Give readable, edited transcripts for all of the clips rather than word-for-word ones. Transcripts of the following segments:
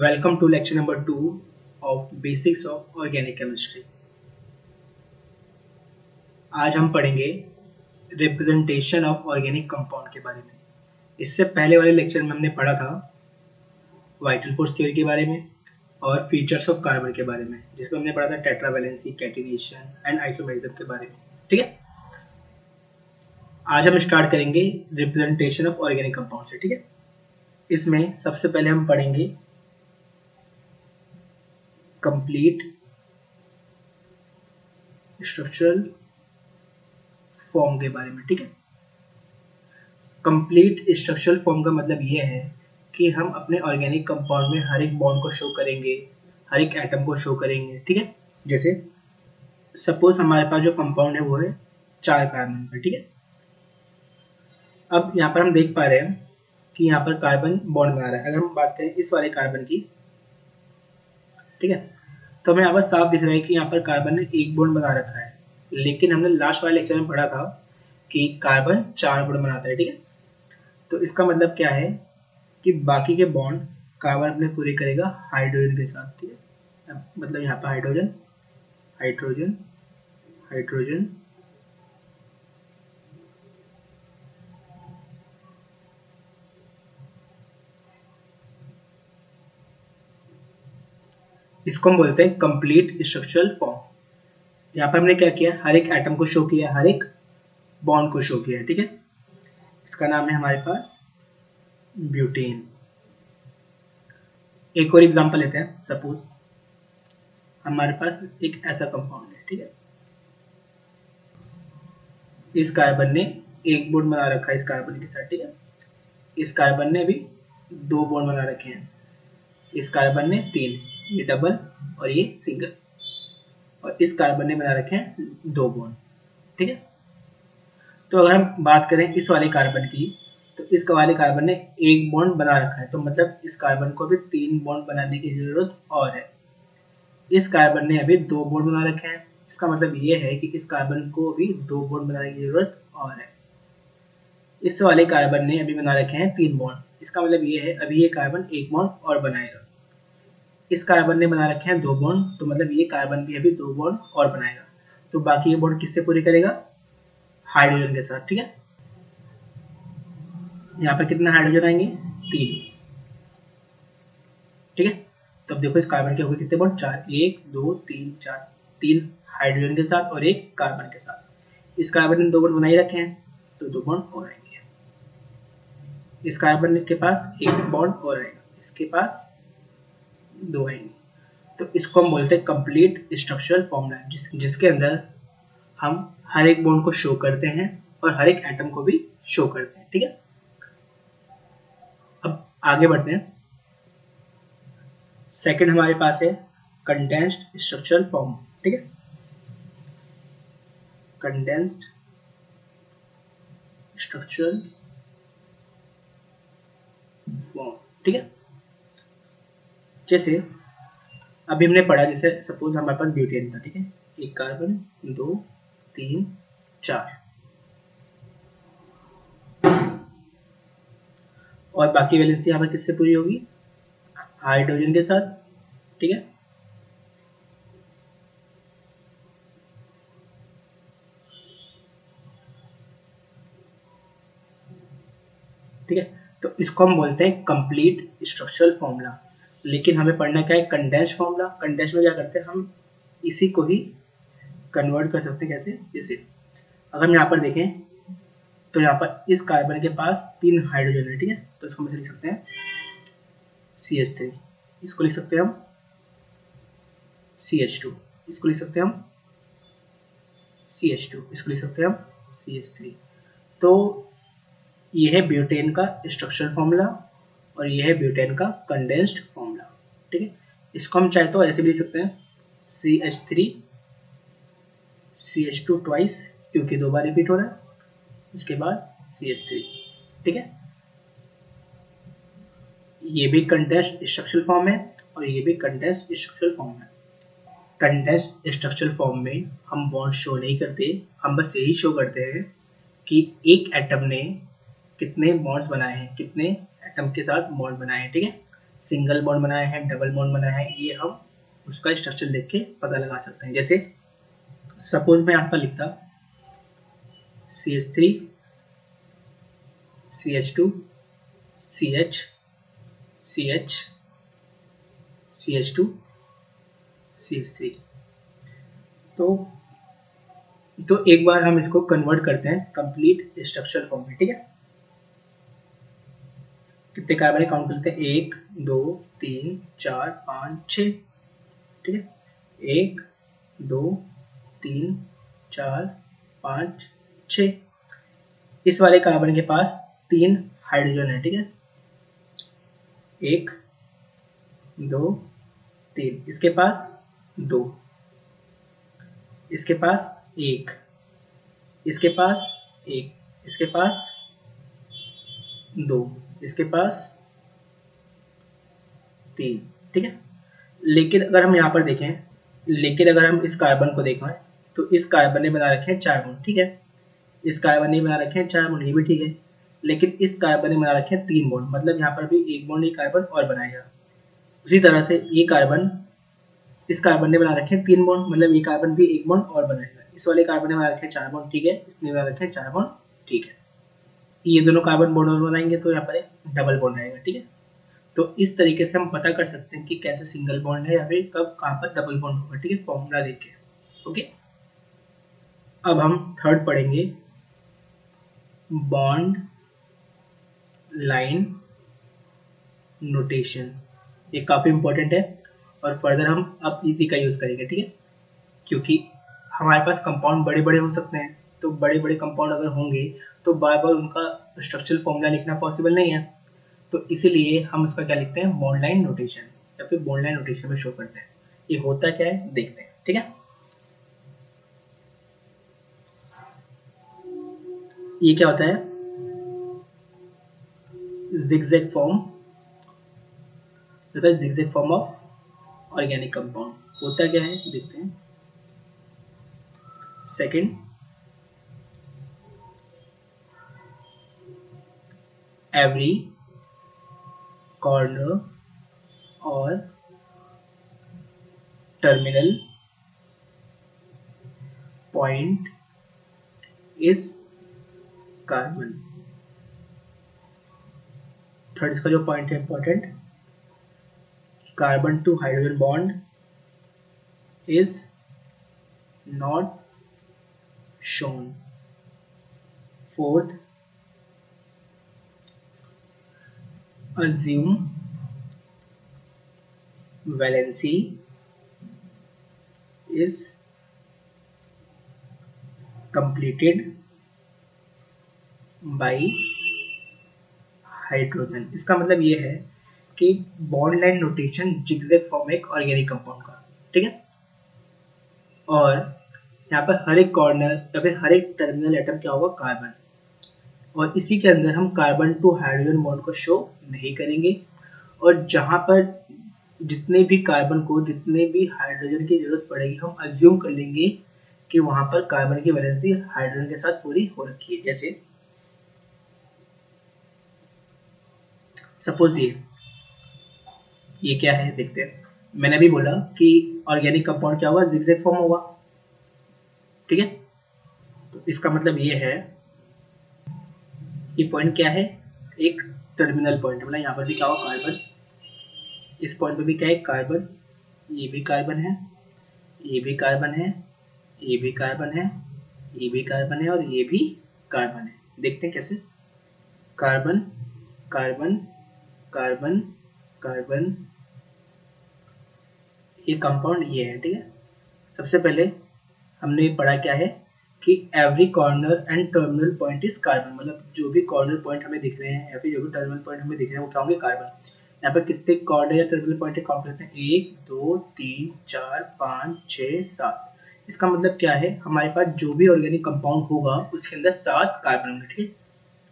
Welcome to lecture number 2 of Basics of Organic Chemistry. आज हम पढ़ेंगे रिप्रेजेंटेशन ऑफ ऑर्गेनिक कंपाउंड के बारे में। इससे पहले वाले लेक्चर में हमने पढ़ा था वाइटल फोर्स थ्योरी के बारे में और फीचर्स ऑफ कार्बन के बारे में, जिसमें हमने पढ़ा था टेट्रावैलेंसी, कैटिनेशन एंड आइसोमेरिज्म के बारे में। ठीक है, आज हम स्टार्ट करेंगे रिप्रेजेंटेशन ऑफ ऑर्गेनिक कंपाउंड से। ठीक है, इसमें सबसे पहले हम पढ़ेंगे कंप्लीट स्ट्रक्चरल फॉर्म के बारे में। ठीक है, कंप्लीट स्ट्रक्चरल फॉर्म का मतलब ये है कि हम अपने ऑर्गेनिक कंपाउंड में हर एक बॉन्ड को शो करेंगे, हर एक एटम को शो करेंगे। ठीक है, जैसे सपोज हमारे पास जो कंपाउंड है वो है 4 कार्बन का। ठीक है, अब यहाँ पर हम देख पा रहे हैं कि यहाँ पर कार्बन बॉन्ड बना रहा है। अगर हम बात करें इस वाले कार्बन की, ठीक है, तो हमें यहाँ पर साफ दिख रहा है कि यहाँ पर कार्बन ने एक बॉन्ड बना रखा है, लेकिन हमने लास्ट वाले लेक्चर में पढ़ा था कि कार्बन 4 बॉन्ड बनाता है। ठीक है, तो इसका मतलब क्या है कि बाकी के बॉन्ड कार्बन अपने पूरे करेगा हाइड्रोजन के साथ। ठीक है, मतलब यहाँ पर हाइड्रोजन हाइड्रोजन हाइड्रोजन इसको हम बोलते हैं कंप्लीट स्ट्रक्चरल फॉर्म। यहाँ पर हमने क्या किया, हर एक एटम को शो किया, हर एक बॉन्ड को शो किया। ठीक है, इसका नाम है हमारे पास ब्यूटेन। एक और एग्जांपल लेते हैं। सपोज हमारे पास एक ऐसा कंपाउंड है। ठीक है, इस कार्बन ने एक बॉन्ड बना रखा है इस कार्बन के साथ। ठीक है, इस कार्बन ने भी 2 बॉन्ड बना रखे हैं, इस कार्बन ने 3, ये डबल और ये सिंगल, और इस कार्बन ने बना रखे हैं 2 बॉन्ड। ठीक है, तो अगर हम बात करें इस वाले कार्बन की, तो इस वाले कार्बन ने एक बॉन्ड बना रखा है, तो मतलब इस कार्बन को भी 3 बॉन्ड बनाने की जरूरत और है। इस कार्बन ने अभी 2 बॉन्ड बना रखे हैं, इसका मतलब ये है कि इस कार्बन को अभी 2 बॉन्ड बनाने की जरूरत और है। इस वाले कार्बन ने अभी बना रखे हैं 3 बॉन्ड, इसका मतलब ये है अभी ये कार्बन 1 बॉन्ड और बनाएगा। इस कार्बन ने बना रखे हैं 2 बॉन्ड, तो मतलब ये कार्बन भी अभी 2 बॉन्ड और बनाएगा। तो बाकी ये बॉन्ड किससे पूरे करेगा, हाइड्रोजन के साथ। ठीक है, यहाँ पर कितना हाइड्रोजन आएंगे, 3। ठीक है, तो अब देखो इस कार्बन के हो गए कितने बॉन्ड, 4, 1 2 3 4, 3 हाइड्रोजन के साथ और 1 कार्बन के साथ। इस कार्बन ने 2 बॉन्ड बना ही रखे हैं, तो 2 बॉन्ड और आएंगे। इस कार्बन के पास 1 बॉन्ड और आएगा, इसके पास 2 आएंगे। तो इसको हम बोलते हैं कंप्लीट स्ट्रक्चरल फॉर्मूला, जिसके अंदर हम हर एक बॉन्ड को शो करते हैं और हर एक एटम को भी शो करते हैं। ठीक है, अब आगे बढ़ते हैं। सेकंड हमारे पास है कंडेंस्ड स्ट्रक्चरल फॉर्म। ठीक है, कंडेंस्ड स्ट्रक्चरल फॉर्म। ठीक है, जैसे अभी हमने पढ़ा, जैसे सपोज हमारे पास ब्यूटेन था। ठीक है, एक कार्बन 2 3 4 और बाकी वैलेंसी यहाँ पर किससे पूरी होगी, हाइड्रोजन के साथ। ठीक है, ठीक है, तो इसको हम बोलते हैं कंप्लीट स्ट्रक्चरल फॉर्मूला। लेकिन हमें पढ़ना क्या है, कंडेंस फॉर्मूला। कंडेंस में क्या करते हैं, हम इसी को ही कन्वर्ट कर सकते हैं। कैसे, जैसे अगर हम यहाँ पर देखें तो यहाँ पर इस कार्बन के पास 3 हाइड्रोजन है। ठीक है, तो इसको हम लिख सकते हैं CH3, इसको लिख सकते हैं हम CH2, इसको लिख सकते हैं हम CH2, इसको लिख सकते हैं हम CH3। तो ये है ब्यूटेन का स्ट्रक्चरल फॉर्मूला और ये है ब्यूटेन का कंडेंस्ड फॉर्मूला। ठीक है, इसको हम चाहे तो ऐसे भी लिख सकते हैं CH3 CH2 ट्वाइस, क्योंकि 2 बार रिपीट हो रहा है, इसके बाद CH3। ठीक है, ये भी कंडेंस्ड स्ट्रक्चरल फॉर्म है और ये भी कंडेंस्ड स्ट्रक्चरल फॉर्म है। कंडेंस्ड स्ट्रक्चरल फॉर्म में हम बॉन्ड शो नहीं करते, हम बस यही शो करते हैं कि एक एटम ने कितने बॉन्ड्स बनाए हैं, कितने एटम के साथ बॉन्ड बनाए हैं। ठीक है, सिंगल बॉन्ड बनाया है, डबल बॉन्ड बनाया है, ये हम उसका स्ट्रक्चर देख के पता लगा सकते हैं। जैसे सपोज मैं यहाँ पर लिखता CH3 CH2 CH CH CH2 CH3, तो एक बार हम इसको कन्वर्ट करते हैं कंप्लीट स्ट्रक्चर फॉर्म में, ठीक है। कितने कार्बन काउंट करते हैं, 1 2 3 4 5 6, ठीक है। 1 2 3 4 5 6। इस वाले कार्बन के पास 3 हाइड्रोजन है, ठीक है। 1 2 3, इसके पास 2, इसके पास 1, इसके पास 1, इसके पास 2, इसके पास 3, ठीक है। लेकिन अगर हम यहाँ पर देखें, लेकिन अगर हम इस कार्बन को देखें तो इस कार्बन ने बना रखे हैं 4 बॉन्ड, ठीक है। इस कार्बन ने बना रखे हैं 4 बॉन्ड, ये भी ठीक है। लेकिन इस कार्बन ने बना रखे हैं 3 बॉन्ड, मतलब यहाँ पर भी एक बॉन्ड एक कार्बन और बनाएगा। उसी तरह से ये कार्बन, इस कार्बन ने बना रखे हैं 3 बॉन्ड, मतलब ये कार्बन भी एक बॉन्ड और बनाएगा। इस वाले कार्बन ने बना रखे हैं 4 बॉन्ड, ठीक है। इसने बना रखे हैं 4 बॉन्ड, ठीक है। ये दोनों कार्बन बॉन्ड और बनाएंगे तो यहाँ पर एक डबल बॉन्ड आएगा, ठीक है। तो इस तरीके से हम पता कर सकते हैं कि कैसे सिंगल बॉन्ड है या फिर कब कहाँ पर डबल बॉन्ड होगा, ठीक है, फॉर्मूला देख के। ओके, अब हम थर्ड पढ़ेंगे, बॉन्ड लाइन नोटेशन। ये काफी इंपॉर्टेंट है और फर्दर हम अब इसी का यूज करेंगे, ठीक है। क्योंकि हमारे पास कंपाउंड बड़े बड़े हो सकते हैं, तो बड़े बड़े कंपाउंड अगर होंगे तो बार बार उनका स्ट्रक्चरल फॉर्मूला लिखना पॉसिबल नहीं है। तो इसीलिए हम उसका क्या लिखते हैं, बॉन्ड लाइन नोटेशन, या फिर बॉन्ड लाइन नोटेशन में शो करते हैं। ये होता क्या है देखते हैं, ठीक है। ये क्या होता है, zigzag फॉर्म, होता है zigzag form of organic compound. होता क्या है देखते हैं। सेकंड, एवरी कॉर्नर और terminal point is carbon. Third, इसका जो पॉइंट है important, carbon to hydrogen bond is not shown. Fourth, assume valency is completed by hydrogen। इसका मतलब ये है कि bond line notation zigzag form एक ऑर्गेनिक कंपाउंड का, ठीक है। और यहाँ पर हर एक कॉर्नर या फिर हर एक टर्मिनल एटम क्या होगा, कार्बन। और इसी के अंदर हम कार्बन टू हाइड्रोजन बॉन्ड को शो नहीं करेंगे। और जहाँ पर जितने भी कार्बन को जितने भी हाइड्रोजन की जरूरत पड़ेगी, हम अज्यूम कर लेंगे कि वहां पर कार्बन की वैलेंसी हाइड्रोजन के साथ पूरी हो रखी है। जैसे सपोज ये क्या है देखते हैं। मैंने भी बोला कि ऑर्गेनिक कंपाउंड क्या होगा, जिगजैग फॉर्म होगा, ठीक है। तो इसका मतलब ये है, ये पॉइंट क्या है, एक टर्मिनल पॉइंट, मतलब यहाँ पर भी क्या होगा, कार्बन। इस पॉइंट पे भी क्या है, कार्बन। ये भी कार्बन है, ये भी कार्बन है, ये भी कार्बन है, ये भी कार्बन है और ये भी कार्बन है। देखते हैं कैसे, कार्बन कार्बन कार्बन कार्बन, ये कंपाउंड ये है, ठीक है। सबसे पहले हमने पढ़ा क्या है कि every corner and terminal point is carbon, मतलब जो भी कॉर्नर पॉइंट हमें दिख रहे हैं या फिर जो भी टर्मिनल पॉइंट हमें दिख रहे हैं वो क्या होंगे, कार्बन। यहाँ पर कितने कॉर्नर या टर्मिनल पॉइंट काउंट करते हैं, 1 2 3 4 5 6 7। इसका मतलब क्या है, हमारे पास जो भी ऑर्गेनिक कंपाउंड होगा उसके अंदर 7 कार्बन होंगे, ठीक है।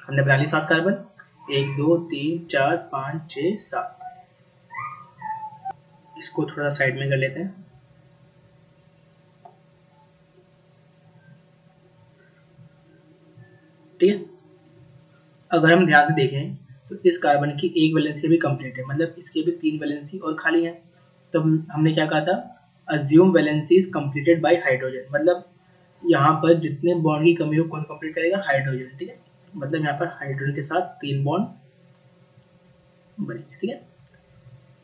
हमने बना ली 7 कार्बन, 1 2 3 4 5 6 7। इसको थोड़ा साइड में कर लेते हैं, ठीक है। अगर हम ध्यान से देखें तो इस कार्बन की एक वैलेंसी भी कंप्लीट है, मतलब इसकी भी 3 वैलेंसी और खाली है। तो हमने क्या कहा था, assume valency is completed by hydrogen, मतलब यहाँ पर जितने बॉन्ड की कमी हो कौन कंप्लीट करेगा, हाइड्रोजन। ठीक है, मतलब यहाँ पर हाइड्रोजन के साथ 3 बॉन्ड बनेंगे। ठीक है,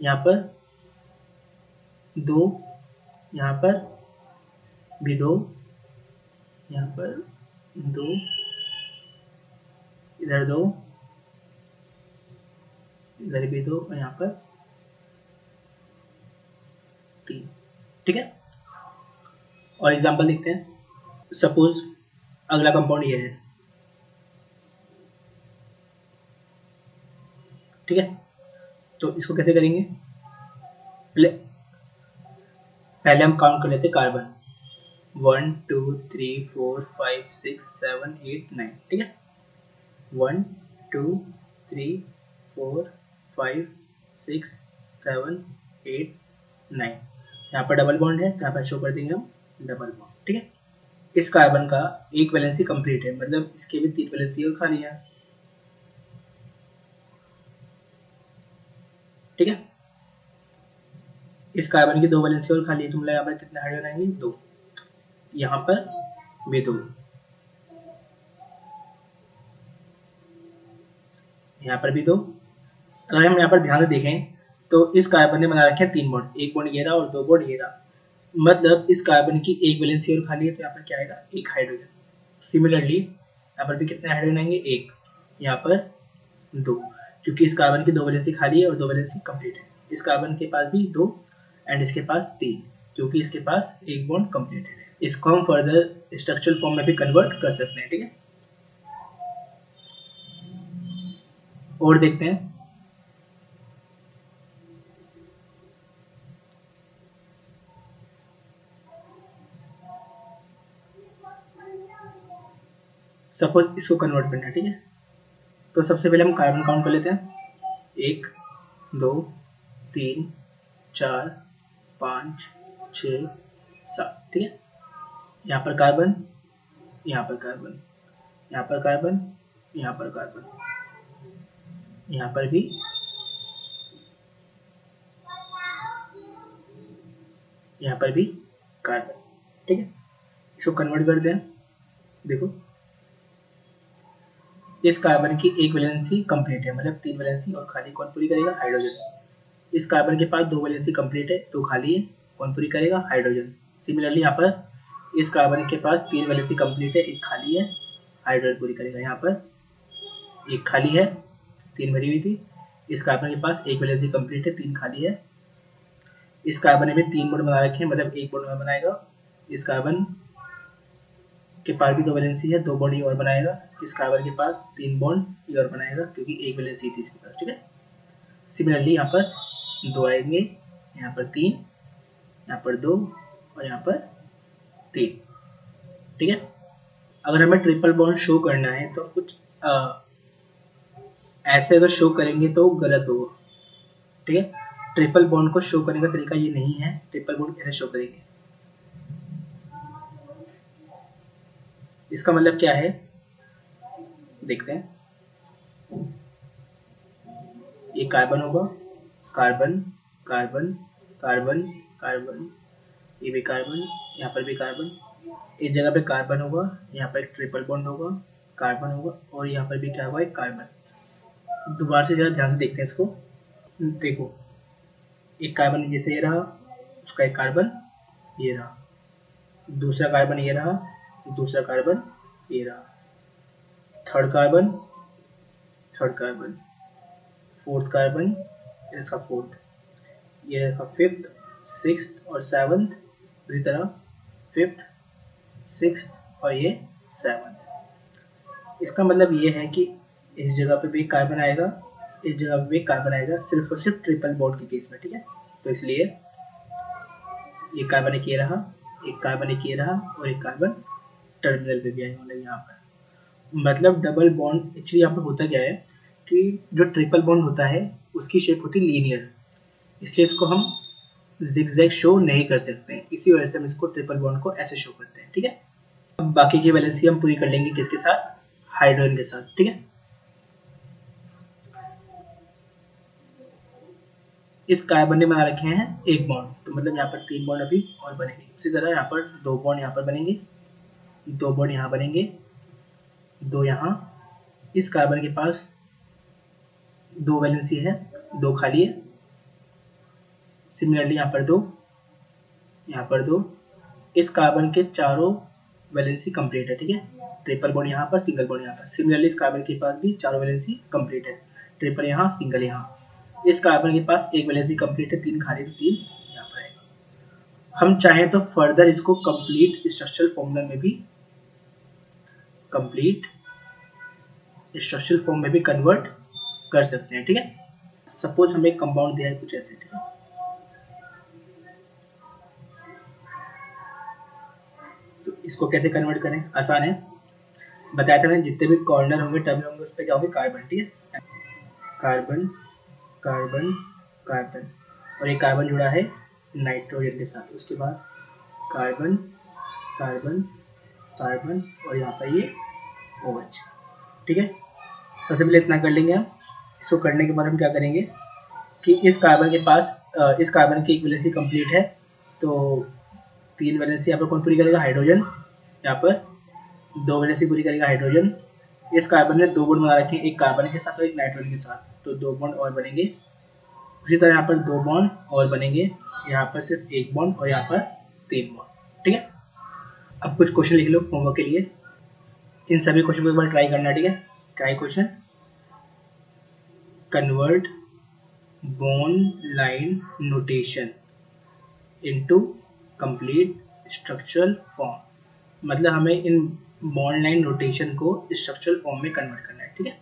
यहाँ पर 2, यहाँ पर भी 2, यहाँ पर 2, इधर 2, इधर भी 2 और यहाँ पर 3। ठीक है, और एग्जांपल देखते हैं। सपोज अगला कंपाउंड ये है। ठीक है, तो इसको कैसे करेंगे, पहले हम काउंट कर लेते हैं कार्बन। 1 2 3 4 5 6 7 8 9। ठीक है, 1 2 3 4 5 6 7 8 9। यहाँ पर डबल बॉन्ड है तो यहाँ पर शो कर देंगे हम डबल बॉन्ड। ठीक है, इस कार्बन का एक वैलेंसी कंप्लीट है, मतलब इसके भी 3 वैलेंसी और खाली है। ठीक है, इस कार्बन की 2 वैलेंसी और खाली है, तो मतलब यहाँ पर कितने हाइड्रोजन आएंगे, 2। यहाँ पर भी 2, यहाँ पर भी 2। अगर हम यहाँ पर ध्यान से देखें तो इस कार्बन ने बना रखे हैं 3 बॉन्ड, एक बॉन्ड ये रहा और 2 बॉन्ड ये रहा, मतलब इस कार्बन की एक वैलेंसी और खाली है, तो यहाँ पर क्या आएगा, एक हाइड्रोजन। सिमिलरली यहाँ पर भी कितने हाइड्रोजन आएंगे, एक, यहाँ पर 2, क्योंकि इस कार्बन की 2 वैलेंसी खाली है और 2 वैलेंसी कंप्लीट है। इस कार्बन के पास भी 2 एंड इसके पास 3, क्योंकि इसके पास एक बॉन्ड कंप्लीटेड है। इसको हम फर्दर स्ट्रक्चरल फॉर्म में भी कन्वर्ट कर सकते हैं। ठीक है, और देखते हैं। सपोज इसको कन्वर्ट करना है। ठीक है, तो सबसे पहले हम कार्बन काउंट कर लेते हैं। 1 2 3 4 5 6 7। ठीक है, यहाँ पर कार्बन, यहाँ पर कार्बन, यहाँ पर कार्बन, यहाँ पर कार्बन, यहाँ पर भी, यहाँ पर भी कार्बन। ठीक है, इसको कन्वर्ट कर दें। देखो, इस कार्बन की एक वैलेंसी कंप्लीट है, मतलब 3 वैलेंसी और खाली, कौन पूरी करेगा, हाइड्रोजन। इस कार्बन के पास 2 वैलेंसी कंप्लीट है, 2 खाली है, कौन पूरी करेगा, हाइड्रोजन। सिमिलरली यहाँ पर इस कार्बन के पास 3 वैलेंसी कंप्लीट है, एक खाली है, हाइड्रोजन पूरी करेगा। यहाँ पर एक खाली है, 3 भरी हुई थी। इस कार्बन के पास एक वैलेंसी कंप्लीट है, 3 खाली है। इस कार्बन ने भी 3 बॉन्ड बना रखे हैं, मतलब एक बॉन्ड बनाएगा। इस कार्बन के पास भी 2 वैलेंसी है, 2 बॉन्ड ये और बनाएगा। इस कार्बन के पास 3 बॉन्ड ये और बनाएगा, क्योंकि एक वैलेंसी थी इसके पास। ठीक है, सिमिलरली यहाँ पर 2 आएंगे, यहाँ पर 3, यहाँ पर 2 और यहाँ पर 3। ठीक है, अगर हमें ट्रिपल बॉन्ड शो करना है तो कुछ ऐसे अगर शो करेंगे तो गलत होगा। ठीक है, ट्रिपल बॉन्ड को शो करने का तरीका ये नहीं है। ट्रिपल बॉन्ड कैसे शो करेंगे, इसका मतलब क्या है, देखते हैं। ये कार्बन होगा, कार्बन कार्बन कार्बन कार्बन, ये भी कार्बन, यहाँ पर भी कार्बन, इस जगह पे कार्बन होगा, यहाँ पर एक ट्रिपल बॉन्ड होगा, कार्बन होगा, और यहाँ पर भी क्या होगा, एक कार्बन। दोबारा से जरा ध्यान से देखते हैं इसको। देखो, एक कार्बन जैसे ये रहा, उसका एक कार्बन ये रहा, दूसरा कार्बन ये रहा, दूसरा कार्बन ये रहा, third carbon, third carbon, fourth carbon, इसका फोर्थ, ये रखा फिफ्थ, सिक्स्थ और सेवंथ, इसी तरह फिफ्थ, सिक्स्थ और ये सेवंथ। इसका मतलब ये है कि इस जगह पे भी कार्बन आएगा, इस जगह पे भी कार्बन आएगा, सिर्फ और सिर्फ ट्रिपल बॉन्ड के केस में। ठीक है, तो इसलिए ये कार्बन एक ये रहा, एक कार्बन एक ये रहा, और एक कार्बन टर्मिनल पे भी आएगा, मतलब यहाँ पर। मतलब डबल बॉन्ड एक्चुअली यहाँ पर होता क्या है कि जो ट्रिपल बॉन्ड होता है उसकी शेप होती है लीनियर, इसलिए इसको हम जिगजैग शो नहीं कर सकते हैं, इसी वजह से हम इसको ट्रिपल बॉन्ड को ऐसे शो करते हैं। ठीक है, अब बाकी की वैलेंसी हम पूरी कर लेंगे किसके साथ, हाइड्रोजन के साथ। ठीक है, इस कार्बन ने बना रखे हैं एक बॉन्ड, तो मतलब यहाँ पर 3 बॉन्ड अभी और बनेंगे। उसी तरह यहाँ पर 2 बॉन्ड यहाँ पर बनेंगे, 2 बॉन्ड यहाँ बनेंगे, 2 यहाँ। इस कार्बन के पास 2 वैलेंसी है, 2 खाली है। सिमिलरली यहाँ पर 2, यहाँ पर 2। इस कार्बन के चारों वैलेंसी कंप्लीट है, ठीक है। ट्रिपल बॉन्ड यहाँ पर, सिंगल बॉन्ड यहाँ पर। सिमिलरली इस कार्बन के पास भी चारों वैलेंसी कंप्लीट है, ट्रिपल यहाँ, सिंगल यहाँ। इस कार्बन के पास एक वैलेंसी कंप्लीट है, 3 खाली, तो 3 यहाँ पर आएगा। हम चाहें तो फर्दर इसको कंप्लीट स्ट्रक्चरल फॉर्मूला में भी, कंप्लीट स्ट्रक्चरल फॉर्म में भी कन्वर्ट कर सकते हैं, ठीक है। सपोज हमें कंपाउंड दिया है कुछ ऐसे, ठीक है। तो इसको कैसे कन्वर्ट करें, आसान है। बताया था मैंने, जितने भी कॉर्नर होंगे, टर्मिनल होंगे, उस पर क्या होंगे, कार्बन, ठीक है। कार्बन कार्बन कार्बन, और ये कार्बन जुड़ा है नाइट्रोजन के साथ। उसके बाद कार्बन कार्बन कार्बन, और यहाँ पर ये OH, ठीक है। सबसे पहले इतना कर लेंगे हम। इसको करने के बाद हम क्या करेंगे कि इस कार्बन के पास इस कार्बन की एक वैलेंसी कंप्लीट है, तो 3 वैलेंसी यहाँ पर कौन पूरी करेगा, हाइड्रोजन। यहाँ पर 2 वैलेंसी पूरी करेगा हाइड्रोजन। इस कार्बन ने 2 बॉन्ड बना रखे हैं, एक कार्बन के साथ और एक नाइट्रोजन के साथ, तो 2 बॉन्ड और बनेंगे। उसी तरह यहाँ पर 2 बॉन्ड और बनेंगे, यहाँ पर सिर्फ 1 बॉन्ड, और यहाँ पर 3 बॉन्ड, ठीक है। अब कुछ क्वेश्चन लिख लो होमवर्क के लिए। इन सभी क्वेश्चन को एक बार ट्राई करना, ठीक है। क्या है question, convert bond line notation into complete structural form. मतलब हमें इन बॉन्ड लाइन नोटेशन को स्ट्रक्चरल फॉर्म में कन्वर्ट करना है, ठीक है।